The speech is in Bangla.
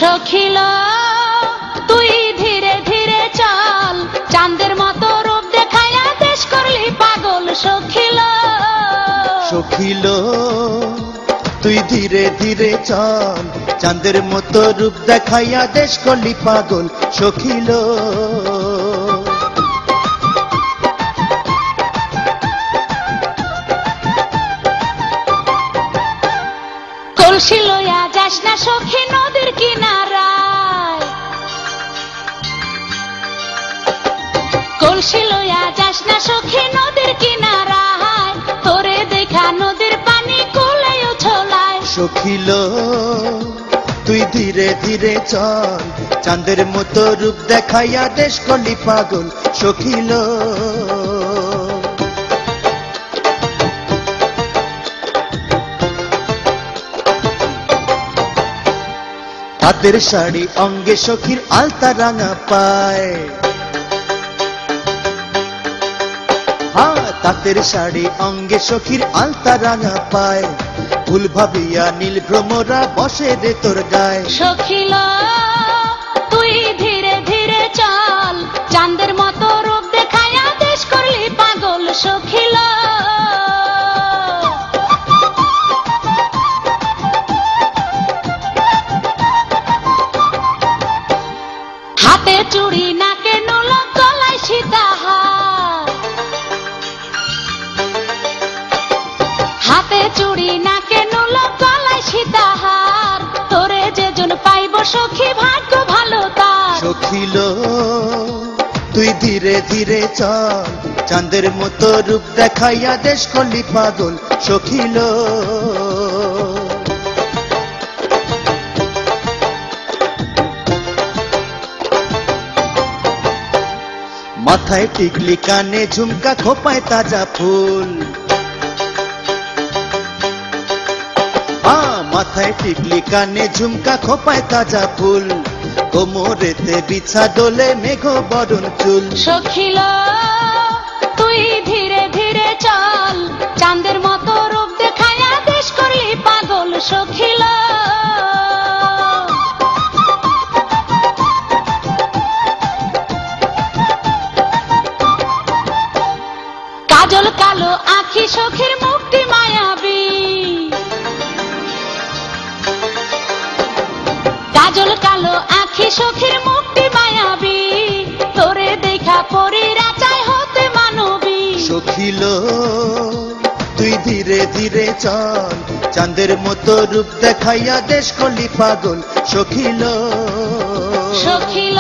সখিল তুই ধীরে ধীরে চল, চাঁদের মতো রূপ দেখাইয়া দেশ করলি পাগল। সখিল সখিল তুই ধীরে ধীরে চল, চাঁদের মতো রূপ দেখাইয়া দেশ করলি পাগল। সখিল কলসি লইয়া যাস না সখী নদীর কিনারায়, কলসি লইয়া যাস না সখী নদীর কিনারায়, তোরে দেখা নদীর পানি কুলে উছলায়। সখিল তুই ধীরে ধীরে চল, চাঁদের মতো রূপ দেখাইয়া দেশ করলি পাগল। সখিল হাতের শাড়ি অঙ্গে সখীর আলতা রাঙা পায়, তাঁতের শাড়ি অঙ্গে সখীর আলতা রাঙা পায়, ফুল ভাবিয়া নীল ভ্রমরা বসে রে তোর গায়। সখিল তুই ধীরে ধীরে চল, চাঁদের মতো রূপ দেখাইয়া দেশ করলি পাগল। সখিল হাতে চুড়ি নাকে নোলক গলায় সীতাহার, হাতে চুড়ি নাকে নোলক গলায় সীতাহার, তোরে যেজন পাইব সখী ভাগ্য ভালো তার। সখিল তুই ধীরে ধীরে চল, চাঁদের মতো রূপ দেখাইয়া দেশ করলি পাগল। সখিল মাথায় টিকলি কানে ঝুমকা খোপায় তাজা ফুল, মাথায় টিকলি কানে ঝুমকা খোপায় তাজা ফুল, কোমরেতে বিছা দোলে মেঘ বরণ চুল। সখিল তুই ধীরে ধীরে চল, চাঁদের মতো রূপ দেখাইয়া দেশ করলি পাগল। সখিল কাজল কালো আখি সখীর মুক্তি মায়াবী, কাজল কালো আখি সখীর মুক্তি মায়াবী, তোরে দেখা পরি রাচায় হতে মানবী। সখিল তুই ধীরে ধীরে চল, চাঁদের মতো রূপ দেখাইয়া দেশ করলি পাগল। সখিল সখিল